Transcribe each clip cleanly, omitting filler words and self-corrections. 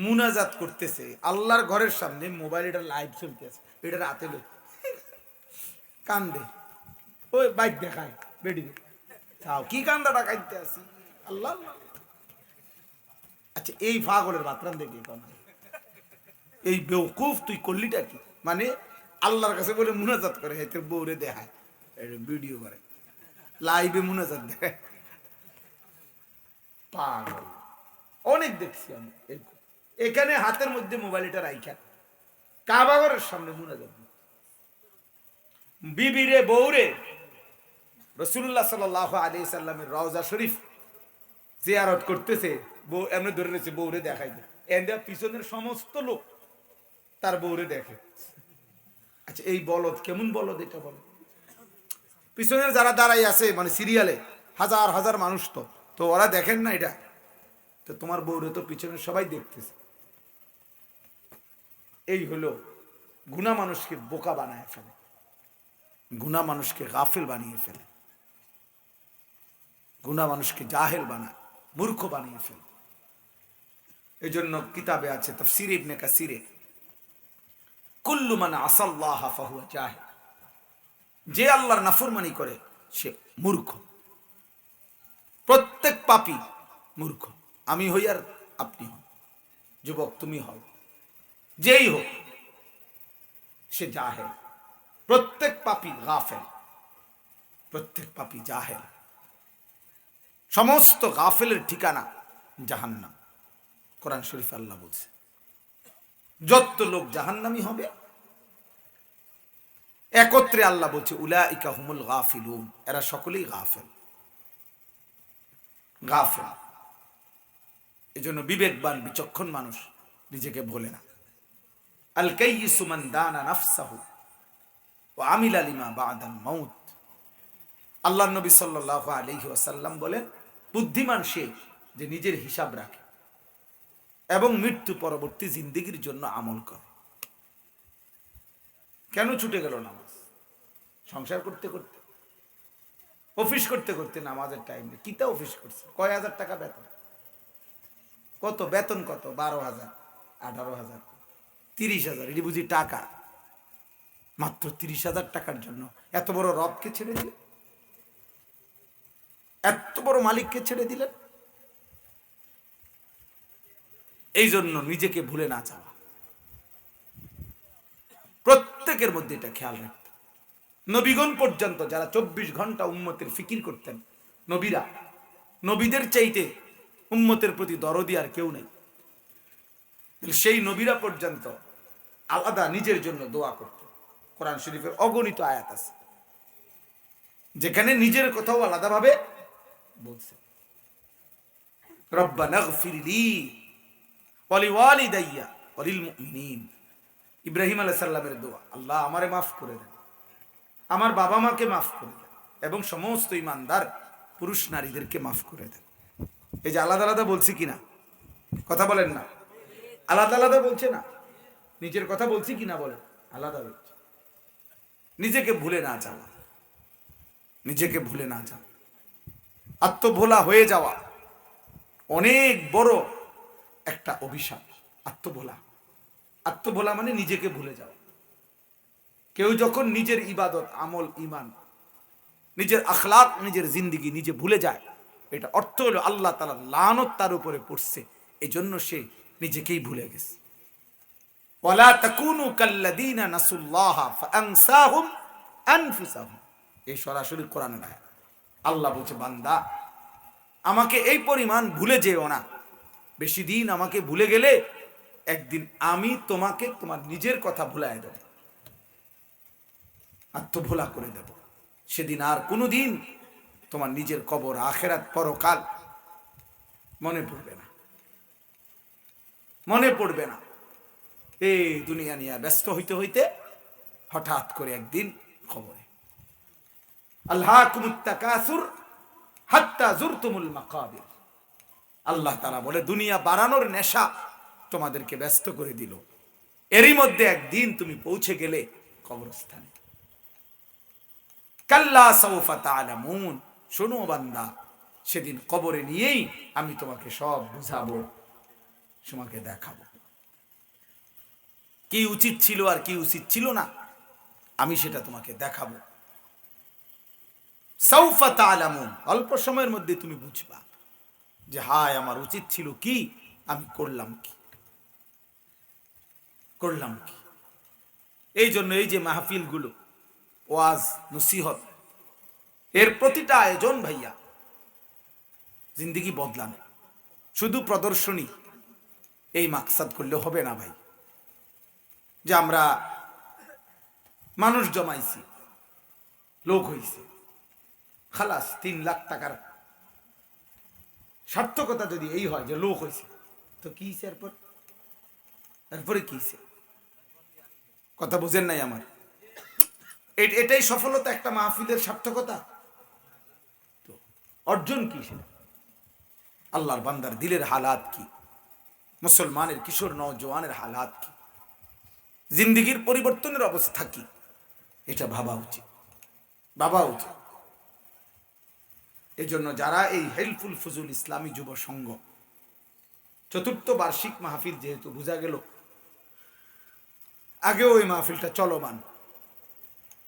মুনাজাত করতেছে আল্লাহর ঘরের সামনে, মোবাইল এটা লাইভ চলতেছে, এটা রাতে লোক কান্দে, ওই বাইক দেখায় বেডি তাও কি কান্দাটা কাঁদতে আসি আল্লাহ। আচ্ছা এই পাগলের বাতরান দেখি কোন এই বেওকুফ তুই করলিটা কি? মানে আল্লাহর কাছে বলে মুনাজাত করে, তোর বউরে দেখায়, ভিডিও করে, লাইভে মুনাজাত দেখায়। পাগল অনেক দেখছি আমি এরকম। এখানে হাতের মধ্যে মোবাইলটা রাইখা কাবাগরের সামনে মুনাজাত, বিবিরে বউরে রাসূলুল্লাহ সাল্লাল্লাহু আলাইহি সাল্লামের রওজা শরীফ জিয়ারত করতেছে, বউ এমনি ধরে রয়েছে, বউরে দেখাই দেয়, এন্ড পিছনের সমস্ত লোক তার বউরে দেখে। আচ্ছা এই বলদ কেমন বলদ এটা বলো? পিছনের যারা দাঁড়াই আছে মানে সিরিয়ালে হাজার হাজার মানুষ, তো তো ওরা দেখেন না এটা? তো তোমার বউরে তো পিছনে সবাই দেখতেছে। এই হলো গুনাহ মানুষকে বোকা বানায় ফেলে, গুনাহ মানুষকে গাফিল বানিয়ে ফেলে, গুনাহ মানুষকে জাহেল বানায়, মূর্খ বানিয়ে ফেলে। এই জন্য কিতাবে আছে তাফসীর ইবনে কাসিরে, কুল্লু মান আসাল্লাহ ফাহুয়া জাহিল, যে আল্লাহর নাফরমানি করে সে মূর্খ। প্রত্যেক পাপী মূর্খ, আমি হই আর আপনি হন, যুবক তুমি হও, যেই হোক সে জাহেল। প্রত্যেক পাপী গাফেল, প্রত্যেক পাপী জাহেল। সমস্ত গাফেলের ঠিকানা জাহান্নাম। কোরআন শরীফ আল্লাহ বলছে যত লোক জাহান্নামী হবে একত্রে আল্লাহ বলছে উলাইকা হুমুল গাফিলুন, এরা সকলেই গাফেল, গাফেল। এজন্য বিবেকবান বিচক্ষণ মানুষ নিজেকে ভোলে না। আল কাইয়িসু মান দানা নাফসাহু ওয়া আমিলা লিমা বাদাল মাউত। আল্লাহর নবী সাল্লাল্লাহু আলাইহি ওয়াসাল্লাম বলেন, বুদ্ধিমান সে যে নিজের হিসাব রাখে এবং মৃত্যু পরবর্তী জিন্দেগির জন্য আমল করে। কেন ছুটে গেল নামাজ? সংসার করতে করতে, অফিস করতে করতে নামাজের টাইম নেই। কিতা অফিস করছে? কয় হাজার টাকা বেতন? কত বেতন? কত? 12,000, 18,000, 30,000। এটি বুঝি টাকা? মাত্র 30,000 টাকার জন্য এত বড় রবকে ছেড়ে দিলেন, এত বড় মালিককে ছেড়ে দিলেন। এই জন্য নিজেকে ভুলে না যাওয়া, প্রত্যেকের মধ্যে এটা খেয়াল রাখতে। নবীগণ পর্যন্ত যারা 24 ঘন্টা উম্মতের ফিকির করতেন, নবীরা, নবীদের চাইতে উম্মতের প্রতি দরদি আর কেউ নেই। সেই নবীরা পর্যন্ত আলাদা নিজের জন্য দোয়া করতেন। কোরআন শরীফের অগণিত আয়াত আছে যেখানে নিজের কথাও আলাদাভাবে বলছে। রব্বানা গফিরলি ওয়া লিওয়ালিদাইয়া ওয়া লিল মুমিনিন। ইব্রাহিম আলাইহিস সালামের দোয়া, আল্লাহ আমারে মাফ করে দেন, আমার বাবা মাকে মাফ করে দেন এবং সমস্ত ঈমানদার পুরুষ নারীদেরকে মাফ করে দেন। এই যে আলাদা আলাদা বলছি কিনা? কথা বলেন না? আলাদা আলাদা বলছে না? নিজের কথা বলছি কিনা বলেন? আলাদা বলছে। নিজেকে ভুলে না যাওয়া, নিজেকে ভুলে না যাওয়া, আত্মভোলা হয়ে যাওয়া অনেক বড় একটা অভিশাপ। আত্মভোলা, আত্মভোলা মানে নিজেকে ভুলে যাওয়া। কেউ যখন নিজের ইবাদত, আমল, ইমান, নিজের আখলাক, নিজের জিন্দিগি নিজে ভুলে যায়, এটা অর্থ হলো আল্লাহ তাআলার লানত তার উপরে পড়ছে, এই জন্য সে নিজেকেই ভুলে গেছে। ওয়ালা তাকুনু কাল্লাযীনা নাসুল্লাহা ফাআনসাহুম আনফুসাহুম। এই সরাসরি কোরআনের আয়াত। আল্লাহ বলছে, বান্দা আমাকে এই পরিমাণ ভুলে যেও না। বেশি দিন আমাকে ভুলে গেলে একদিন আমি তোমাকে তোমার নিজের কথা ভুলায় দেব, আত্মভোলা করে দেব। সেদিন আর কোনোদিন তোমার নিজের কবর, আখেরাত, পরকাল মনে পড়বে না, মনে পড়বে না। এই দুনিয়া নিয়ে ব্যস্ত হইতে হইতে হঠাৎ করে একদিন খবরে আল্লাহকুমুত তাকাসুর হাত্তা যুরতুমুল মাকাবির। আল্লাহ তাআলা বলে, দুনিয়া বাড়ানোর নেশা তোমাদেরকে ব্যস্ত করে দিল, এরই মধ্যে একদিন তুমি পৌঁছে গেলে কবরস্থানে। কাল্লা সাউফা তা'লামুন। শোনো বান্দা, সেদিন কবরে নিয়েই আমি তোমাকে সব বুঝাবো, তোমাকে দেখাবো কি উচিত ছিল আর কি উচিত ছিল না, আমি সেটা তোমাকে দেখাবো। সাউফা তা'লামুন, অল্প সময়ের মধ্যে তুমি বুঝবা যে হায় আমার উচিত ছিল কি, আমি করলাম কি। এই জন্য এই যে মাহফিলগুলো, ওয়াজ নসিহত, এর প্রতিটা আয়োজন ভাইয়া জিন্দেগি বদলানো। শুধু প্রদর্শনী এই মাকসাদ করলে হবে না ভাই, যে আমরা মানুষ জমাইছি, লোক হইছে, খালাস 3 লাখ টাকার সার্থকতা যদি এই হয় যে লোক হয়েছে, তো কি এরপরে কি কথা বুঝেন নাই আমার? এটাই সফলতা একটা মাহফিলের সার্থকতা? তো অর্জন কি সেটা? আল্লাহর বান্দার দিলের হালাত কি, মুসলমানের কিশোর নওজওয়ানের হালাত কি, জিন্দেগির পরিবর্তনের অবস্থা কি, এটা ভাবা উচিত। এই জন্য যারা এই হেলফুল ফুজুল ইসলামী যুব সংঘ 4th বার্ষিক মাহফিল, যেহেতু বোঝা গেল আগেও এই মাহফিলটা চলমান,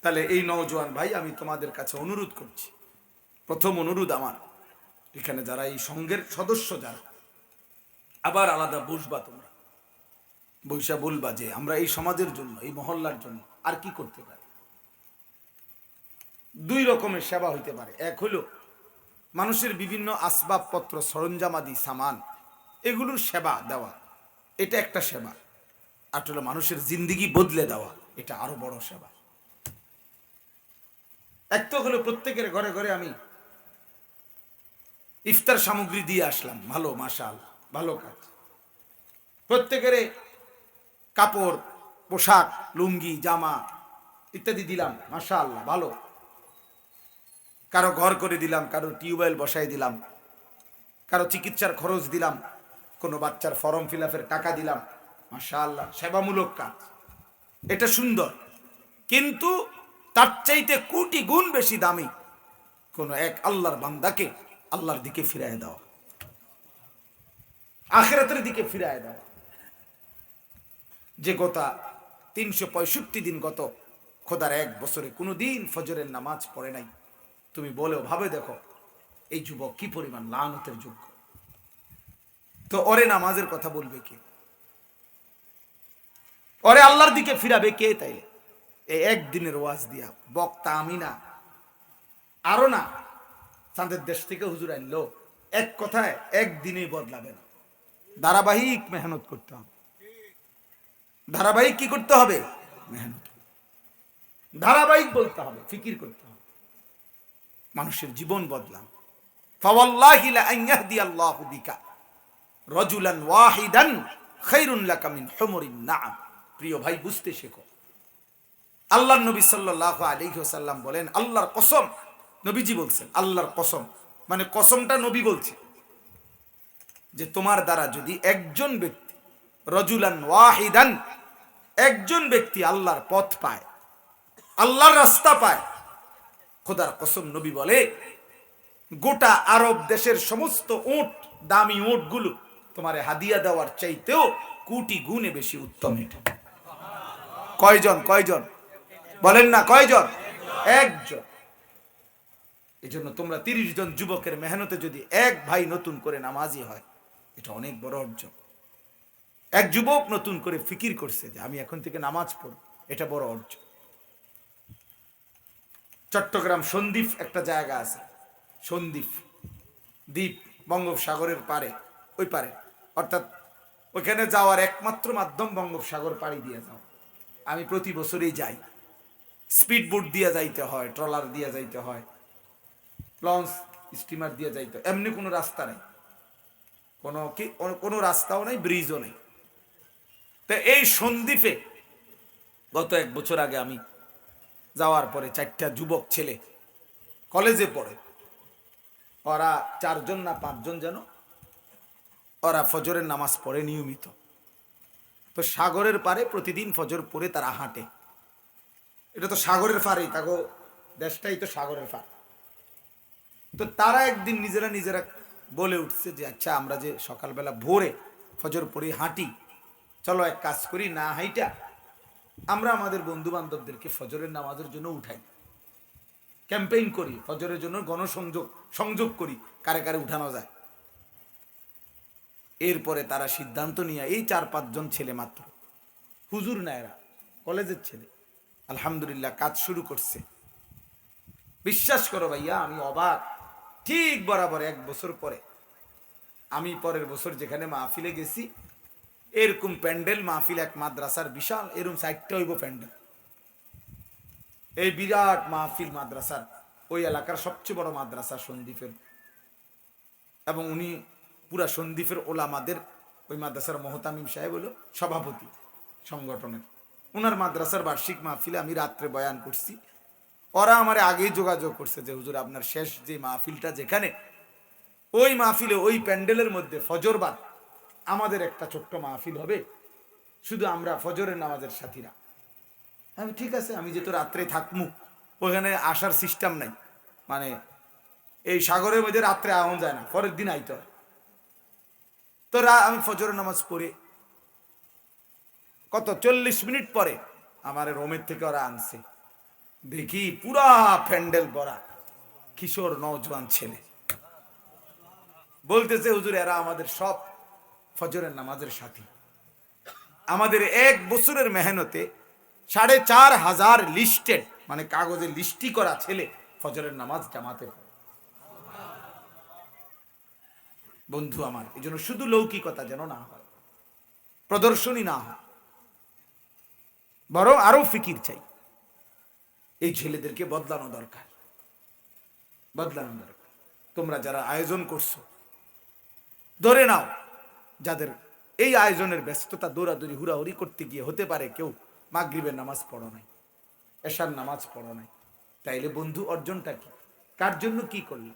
তাহলে এই নওজোয়ান ভাই আমি তোমাদের কাছে অনুরোধ করছি, প্রথম অনুরোধ আমার, এখানে যারা এই সংঘের সদস্য যারা, আবার আলাদা বসবা, তোমরা বৈশা বলবা যে আমরা এই সমাজের জন্য, এই মহল্লার জন্য আর কি করতে পারি। 2 রকমের সেবা হইতে পারে। এক হলো মানুষের বিভিন্ন আসবাবপত্র, সরঞ্জামাদি, সামান, এগুলোর সেবা দেওয়া, এটা একটা সেবা। আর হলো মানুষের জিন্দেগি বদলে দেওয়া, এটা আরো বড় সেবা। এক তো হলো প্রত্যেকের ঘরে ঘরে আমি ইফতার সামগ্রী দিয়ে আসলাম, ভালো, মাশাআল্লাহ, ভালো কাজ। প্রত্যেকের কাপড়, পোশাক, লুঙ্গি, জামা ইত্যাদি দিলাম, মাশাআল্লাহ, ভালো। কারো ঘর করে দিলাম, কারো টিউবওয়েল বসাই দিলাম, কারো চিকিৎসার খরচ দিলাম, কোনো বাচ্চার ফর্ম ফিল আপের টাকা দিলাম, মাশাআল্লাহ, সেবামূলক কাজ, এটা সুন্দর। কিন্তু তার চাইতে কোটি গুণ বেশি দামি কোন এক আল্লাহর বান্দাকে আল্লাহর দিকে ফিরায় দাও, আখিরাতের দিকে ফিরায় দাও। যে গত 365 দিন, গত খোদার 1 বছরে কোনোদিন ফজরের নামাজ পড়ে নাই, তুমি বলেও ভাবে দেখো এই যুবক কি পরিমাণ লানতের যোগ্য। তো ওরে নামাজের কথা বলবে কে? ওরে আল্লাহর দিকে ফিরাবে কে? তাইলে এই একদিনের ওয়াজ দিয়া, বক্তা আমি না, আরো না, চাঁদের দেশ থেকে হুজুর আনলো, এক কথায় একদিনেই বদলাবে না। ধারাবাহিক মেহনত করতে হবে। ধারাবাহিক কি করতে হবে? মেহনত। ধারাবাহিক বলতে হবে, ফিকির করতে হবে, মানুষের জীবন বদলান। ফাওয়াল্লাহি লা আন ইয়াহদিয়াল্লাহু বিকা রাজুলান ওয়াহিদান খায়রুন লাকা মিন হুমুরিন নাআম। প্রিয় ভাই, বুঝতে শেখো। আল্লাহর নবী সাল্লাল্লাহু আলাইহি ওয়াসাল্লাম বলেন, আল্লাহর কসম, নবীজি বলছেন আল্লাহর কসম, মানে কসমটা নবী বলছে, যে তোমার দ্বারা যদি একজন ব্যক্তি, রাজুলান ওয়াহিদান, একজন ব্যক্তি আল্লাহর পথ পায়, আল্লাহর রাস্তা পায়, খোদার কসম নবী বলে গোটা আরব দেশের সমস্ত উট, দামি উটগুলো তোমার হাদিয়া দেওয়ার চাইতেও কোটি গুণে বেশি উত্তম। এটা কয়জন বলেন না, কয়জন? একজন। এই জন্য তোমরা 30 জন যুবকের মেহনতে যদি এক ভাই নতুন করে নামাজি হয়, এটা অনেক বড় অর্জন। এক যুবক নতুন করে ফিকির করছে যে আমি এখন থেকে নামাজ পড়ব, এটা বড় অর্জন। চট্টগ্রাম সন্দ্বীপ একটা জায়গা আছে, সন্দ্বীপ দ্বীপ, বঙ্গোপসাগরের পারে, ওই পারে, অর্থাৎ ওইখানে যাওয়ার একমাত্র মাধ্যম বঙ্গোপসাগর পাড়ি দিয়ে যাও। আমি প্রতি বছরই যাই, স্পিড বোট দিয়ে যাইতে হয়, ট্রলার দিয়ে যাইতে হয়, লঞ্চ, স্টিমার দিয়ে যাইতে হয়, এমনি কোনো রাস্তা নেই, কোনো রাস্তাও নেই, ব্রিজও নেই। তো এই সন্দ্বীপে গত 1 বছর আগে আমি যাওয়ার পরে 4টা যুবক ছেলে কলেজে পড়ে, ওরা 4 জন না 5 জন যেন, ওরা ফজরের নামাজ পড়ে নিয়মিত। তো সাগরের পারে প্রতিদিন ফজর পড়ে তারা হাঁটে। এটা তো সাগরের পারেই, তাগো দেশটাই তো সাগরের পার। তো তারা একদিন নিজেরা বলে উঠছে যে আচ্ছা, আমরা যে সকালবেলা ভোরে ফজর পড়ি হাঁটি, চলো এক কাজ করি, না হাইটা আমরা আমাদের বন্ধু বান্ধবদেরকে ফজরের নামাজের জন্য উঠাই, ক্যাম্পেইন করি, ফজরের জন্য গণসংযোগ সংযোগ করি, কারে কারে উঠানো যায়। এরপরে তারা সিদ্ধান্ত নিয়ে, এই 4-5 জন ছেলে মাত্র, হুজুর না এরা, কলেজের ছেলে, আলহামদুলিল্লাহ কাজ শুরু করছে। বিশ্বাস করো ভাইয়া, আমি অবাক। ঠিক বরাবর 1 বছর পরে আমি পরের বছর যেখানে মাহফিলে গেছি, এরকম প্যান্ডেল মাহফিল, এক মাদ্রাসার বিশাল, এরকম 4টা হইব প্যান্ডেল, এই বিরাট মাহফিল মাদ্রাসার, ওই এলাকার সবচেয়ে বড় মাদ্রাসা সন্দ্বীপের, এবং উনি পুরা সন্দ্বীপের ওলামাদের, ওই মাদ্রাসার মহতামিম সাহেব হলো সভাপতি সংগঠনের, ওনার মাদ্রাসার বার্ষিক মাহফিলে আমি রাত্রে বয়ান করছি। ওরা আমার আগেই যোগাযোগ করছে যে হুজুর আপনার শেষ যে মাহফিলটা যেখানে, ওই মাহফিলে ওই প্যান্ডেলের মধ্যে ফজর বাদ আমাদের একটা ছোট্ট মাহফিল হবে, শুধু আমরা ফজরের নামাজের সাথীরা। আমি ঠিক আছে, আমি যেহেতু রাত্রে থাকমু, ওখানে আসার সিস্টেম নাই, মানে এই সাগরের মধ্যে রাত্রে আহন যায় না, পরের দিন আইতে হয়। তো আমি ফজরের নামাজ পড়ে কত 40 মিনিট পরে আমার রোমের থেকে ওরা আনছে, দেখি পুরা প্যান্ডেল ভরা কিশোর নওজোয়ান ছেলে, বলতেছে হুজুর এরা আমাদের সব ফজরের নামাজের সাথী। আমাদের 1 বছরের মেহনতে 4500 লিস্টেড, মানে কাগজে লিস্টি করা ছেলে ফজরের নামাজ জামাতে পড়ে। বন্ধু আমার, এই জন্য শুধু লৌকিকতা যেন না হয়, প্রদর্শনী না হয়, বরং আরো ফিকির চাই। এই ছেলেদেরকে বদলানো দরকার, বদলানো দরকার। তোমরা যারা আয়োজন করছো, ধরে নাও যাদের এই আয়োজনের ব্যস্ততা, দৌড়াদৌড়ি হুড়াহুড়ি করতে গিয়ে হতে পারে কেউ মাগরিবের নামাজ পড়ো নাই, এশার নামাজ পড়ো নাই, তাইলে বন্ধু অর্জনটা কি? কার জন্য কি করলে?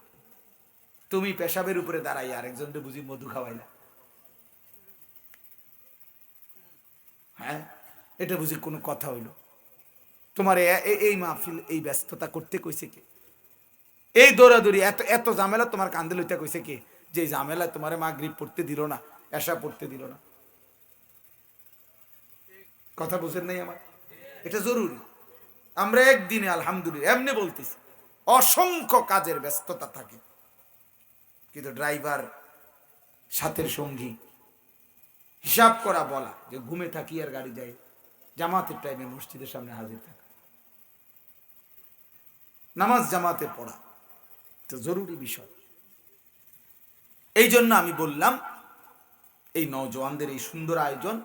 তুমি পেশাবের উপরে দাঁড়াই আরেকজনকে বুঝি মধু খাওয়াইলা, হ্যাঁ এটা বুঝি কোনো কথা হইল? তোমার এই মাহফিল, এই ব্যস্ততা করতে কইছে কে? এই দৌড়াদৌড়ি, এত এত ঝামেলা তোমার কান্দে লইতে কইছে কে? যে ঝামেলা তোমার মাগরিব পড়তে দিল না, এশা পড়তে দিল না। কথা বুঝেন নাই আমার? এটা জরুরি। আমরা একদিনে আলহামদুলিল্লাহ এমনি বলতেছি, অসংখ্য কাজের ব্যস্ততা থাকে, কিন্তু ড্রাইভার, সাথের সঙ্গী, হিসাব করা বলা যে ঘুমে থাকি আর গাড়ি যাই, জামাতের টাইমে মসজিদের সামনে হাজির থাকা, নামাজ জামাতে পড়া, তো জরুরি বিষয়। এই জন্য আমি বললাম এই নওজোয়ানদের এই সুন্দর আয়োজন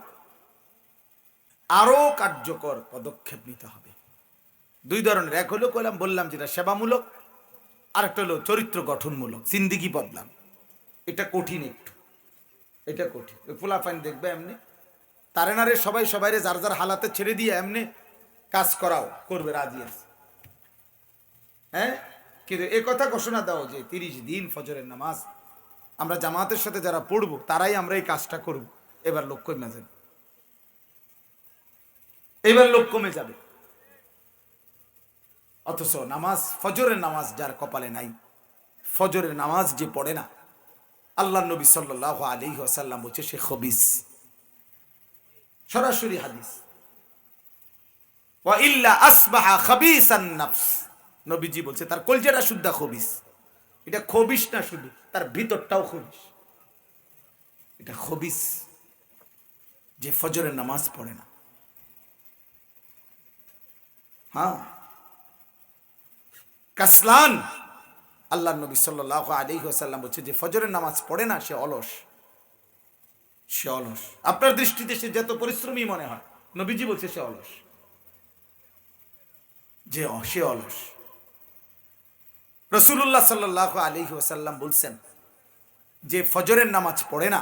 আরো কার্যকর পদক্ষেপ নিতে হবে। 2 ধরনের, এক হলো বললাম যেটা সেবামূলক, আর একটা হলো চরিত্র গঠনমূলক, জিন্দিগি বদলাম। এটা কঠিন, একটু এটা কঠিন। ওই পোলাপাইন দেখবে এমনি তারেনারে সবাই সবাই যার যার হালাতে ছেড়ে দিয়ে এমনি কাজ করাও করবে, রাজি আছে, হ্যাঁ। কিন্তু এ কথা ঘোষণা দাও যে 30 দিন ফজরের নামাজ আমরা জামাতের সাথে যারা পড়বো তারাই আমরা এই কাজটা করব, এবার লোক কমে যাবে, এবার লোক কমে যাবে। অথচ নামাজ, ফজরের নামাজ যার কপালে নাই, ফজরের নামাজ যে পড়ে না, আল্লাহ নবী সাল্লাল্লাহু আলাইহি ওয়াসাল্লাম বলছে সে খবিস, সরাসরি হাদিস। ওয়া ইল্লা আসবাহা খাবিসান নাফস, নবীজি বলছে তার কলজাটা শুদ্ধ খবিস। এটা খবিস না, শুধু তার ভিতরটাও খবিস। এটা খবিস যে ফজরের নামাজ পড়ে না। হ্যাঁ, কাসলান, আল্লাহ নবী সাল্লাল্লাহু আলাইহি ওয়াসাল্লাম বলছে যে ফজরের নামাজ পড়ে না সে অলস, সে অলস। আপনার দৃষ্টিতে সে যত পরিশ্রমী মনে হয়, নবীজি বলছে সে অলস, যে সে অলস। রাসূলুল্লাহ সাল্লাল্লাহু আলাইহি ওয়াসাল্লাম বলছেন যে ফজরের নামাজ পড়ে না,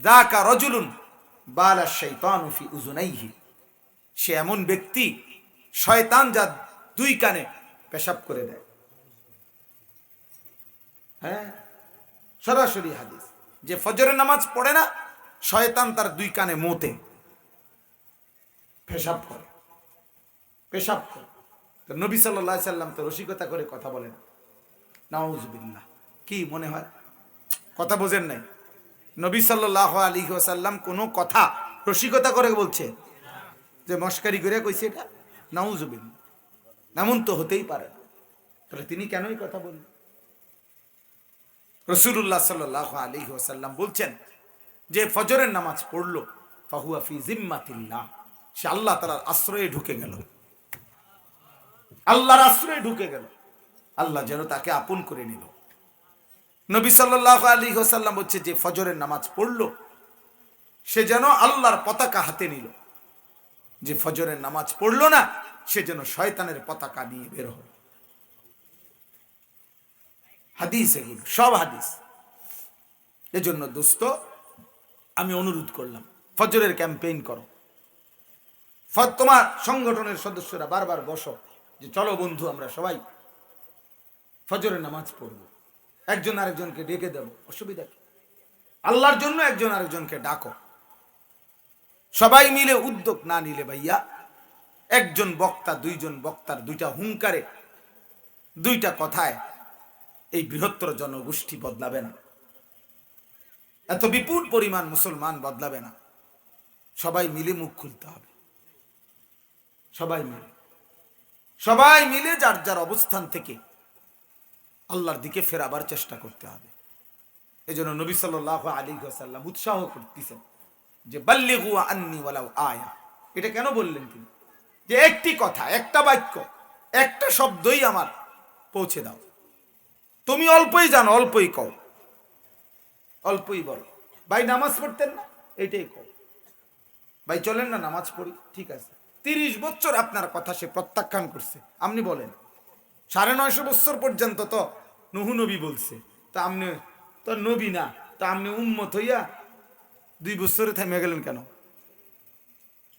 যাকা রাজুলুন বালা শাইতানু ফি উযুনাইহি, সে এমন ব্যক্তি শয়তান যার 2 কানে পেশাব করে দেয়। হ্যাঁ, সরাসরি হাদিস, যে ফজরের নামাজ পড়ে না শয়তান তার 2 কানে মোতে পেশাব করে, পেশাব করে। তো নবী সাল্লাল্লাহু আলাইহি সাল্লাম তো রসিকতা করে কথা বলেন, নাউযুবিল্লাহ। কি মনে হয় কথা বোঝেন নাই? নবী সাল্লাল্লাহু আলাইহি ওয়াসাল্লাম কোনো কথা রসিকতা করে বলছে যে মস্কারি করে কইছে এটা? নাউজুবিল্লাহ, এমন তো হতেই পারে না। তাহলে তিনি কেন এই কথা বললেন? রাসূলুল্লাহ সাল্লাল্লাহু আলাইহি ওয়াসাল্লাম বলছেন যে ফজরের নামাজ পড়লো ফাহুয়া ফি জিম্মাতিল্লাহ, সে আল্লাহ তাআলার আশ্রয়ে ঢুকে গেল, আল্লাহর আশ্রয়ে ঢুকে গেল, আল্লাহ যেন তাকে আপন করে নিল। নবী সাল্লাল্লাহু আলাইহি ওয়াসাল্লাম বলছে যে ফজরের নামাজ পড়লো সে যেন আল্লাহর পতাকা হাতে নিল, যে ফজরের নামাজ পড়লো না সে যেন শয়তানের পতাকা নিয়ে বের হলো। হাদিস, এগুলো সব হাদিস। এজন্য দোস্ত আমি অনুরোধ করলাম ফজরের ক্যাম্পেইন করো, তোমার সংগঠনের সদস্যরা বারবার বসো যে চলো বন্ধু আমরা সবাই ফজরের নামাজ পড়বো, একজন আরেকজনকে ডেকে দেবো, অসুবিধা কি? আল্লাহর জন্য একজন আরেকজনকে ডাকো। সবাই মিলে উদ্যোগ না নিলে ভাইয়া, একজন বক্তা দুইজন বক্তার দুইটা হুঙ্কারে, দুইটা কথায় এই বৃহত্তর জনগোষ্ঠী বদলাবে না, এত বিপুল পরিমাণ মুসলমান বদলাবে না। সবাই মিলে মুখ খুলতে হবে, সবাই মিলে যার যার অবস্থান থেকে আল্লাহর দিকে ফেরাবার চেষ্টা করতে হবে। এই জন্য নবী সাল্লাল্লাহু আলাইহি ওয়াসাল্লাম উৎসাহ করতেছেন যে বাল্লিগু আন্নি ওয়ালাউ আয়া। এটা কেন বললেন তিনি? যে একটি কথা, একটা বাক্য, একটা শব্দই আমার পৌঁছে দাও। তুমি অল্পই জানো, অল্পই কও, অল্পই বলো। ভাই নামাজ পড়তেন না, এইটাই কও। ভাই চলেন না নামাজ পড়ি, ঠিক আছে। 30 বছর আপনার কথা সে প্রত্যাখ্যান করছে, আপনি বলেন 950 বছর পর্যন্ত তো নুহু নবী বলছে, তা আপনি তো নবী না, তা আপনি উম্মত হইয়া 2 বছরে থেমে গেলেন কেন?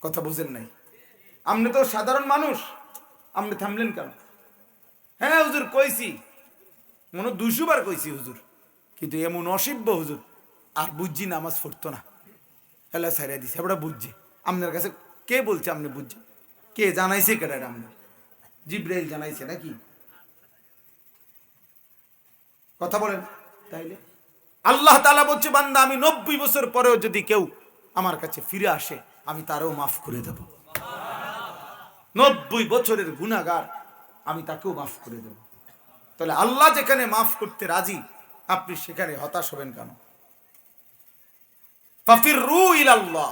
কথা বুঝেন নাই? আপনি তো সাধারণ মানুষ, আপনি থামলেন কেন? হ্যাঁ হুজুর কইছি, মনে 200 বার কইছি হুজুর, কিন্তু এমন অসিব্য হুজুর আর বুঝছি নামাজ পড়তো না, হেলা সাইরা দিছে, এবার বুঝছি। আপনার কাছে কে বলছে আপনি বুঝছি? কে জানাইছে? কেডা আপনার? জিব্রাইল জানাইছে নাকি? কথা বলেন। তাইলে আল্লাহ তাআলা বলছে বান্দা আমি 90 বছর পরেও যদি কেউ আমার কাছে ফিরে আসে আমি তারও মাফ করে দেব। 90 বছরের গুনাহগার আমি তাকেও মাফ করে দেব। তাহলে আল্লাহ যেখানে মাফ করতে রাজি, আপনি সেখানে হতাশ হবেন কেন? ফাফিরু ইলাল্লাহ,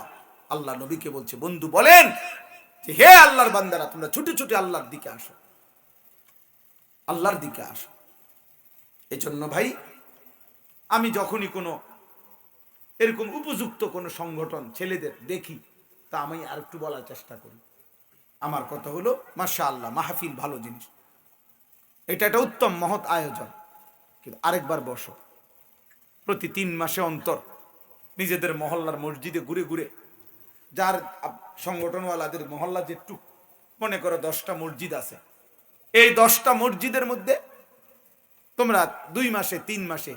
আল্লাহ নবীকে বলছে বন্ধু বলেন যে হে আল্লাহর বান্দারা তোমরা ছুটে ছুটে আল্লাহর দিকে আসো, আল্লাহর দিকে আসো। এজন্য ভাই আমি যখনই কোনো এরকম উপযুক্ত কোনো সংগঠন ছেলেদের দেখি তা আমি আর একটু বলার চেষ্টা করি। আমার কথা হলো মাশাআল্লাহ মাহফিল ভালো জিনিস, এটা একটা উত্তম মহৎ আয়োজন, কিন্তু আরেকবার বসো প্রতি 3 মাসে অন্তর নিজেদের মহল্লার মসজিদে ঘুরে ঘুরে, যার সংগঠনওয়ালাদের মহল্লা যেটু মনে করো 10টা মসজিদ আছে, এই 10টা মসজিদের মধ্যে তোমরা 2 মাসে 3 মাসে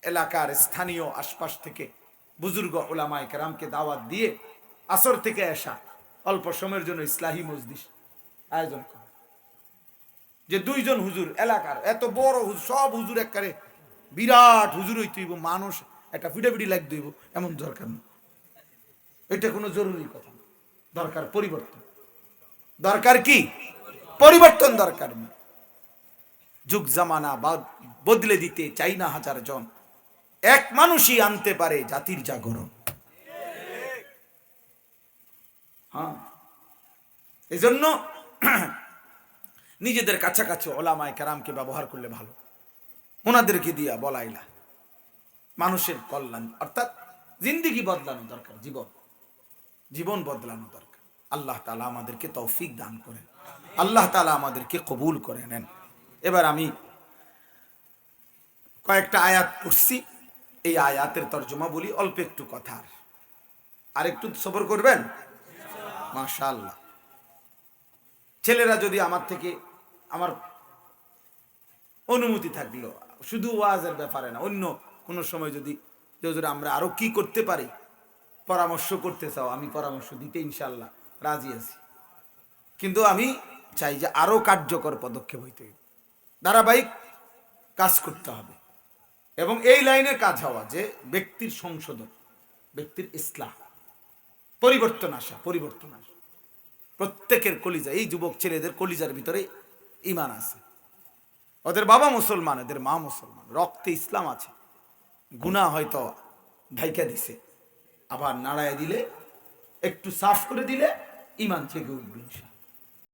এলাকার স্থানীয় আশপাশ থেকে বুজুর্গ উলামায়ে কেরামকে দাওয়াত দিয়ে আসর থেকে এসা অল্প সময়ের জন্য ইসলাহি মজলিস আয়োজন করো। যে 2 জন হুজুর এলাকার এত বড় হুজুর, সব হুজুর একবারে বিরাট হুজুর হইতে হইব, মানুষ একটা ফিডাফিডি লাগ দইব এমন দরকার না। এটা কোনো জরুরি কথা, দরকার পরিবর্তন। দরকার কি? পরিবর্তন দরকার। যুগ জামানা বদলে দিতে চাই না 1000 জন, এক মানুষই আনতে পারে জাতির জাগরণ। হ্যাঁ, এজন্য নিজেদের কাছাকাছি ওলামায়ে কেরামকে ব্যবহার করলে ভালো, ওনাদেরকে দিয়া বলাইলা মানুষের কল্যাণ, অর্থাৎ জিন্দেগি বদলানো দরকার, জীবন বদলানো দরকার। আল্লাহ তাআলা আমাদেরকে তৌফিক দান করেন, আল্লাহ তাআলা আমাদেরকে কবুল করে নেন। এবার আমি কয়েকটা আয়াত পড়ছি, এই আয়াতের তর্জমা বলি, অল্প একটু কথা, আর একটু সবর করবেন মাশাআল্লাহ। ছেলেরা যদি আমার থেকে, আমার অনুমতি থাকলো, শুধু ওয়াজের ব্যাপারে না, অন্য কোনো সময় যদি আমরা আরো কি করতে পারি পরামর্শ করতে চাও, আমি পরামর্শ দিতে ইনশাআল্লাহ রাজি আছি। কিন্তু আমি চাই যে আরো কার্যকর পদক্ষেপ হইতে, ধারাবাহিক কাজ করতে হবে। এবং এই লাইনে কাজ হওয়া যে ব্যক্তির সংশোধন, ব্যক্তির ইসলাহ, পরিবর্তন আসা, পরিবর্তন আসা। প্রত্যেকের কলিজা, এই যুবক ছেলেদের কলিজার ভিতরে ইমান আছে, ওদের বাবা মুসলমান, এদের মা মুসলমান, রক্তে ইসলাম আছে। গুনাহ হয়তো ঢাইকা দিছে, আবার নাড়ায় দিলে, একটু সাফ করে দিলে ইমান থেকে উঠবে ইনশাআল্লাহ।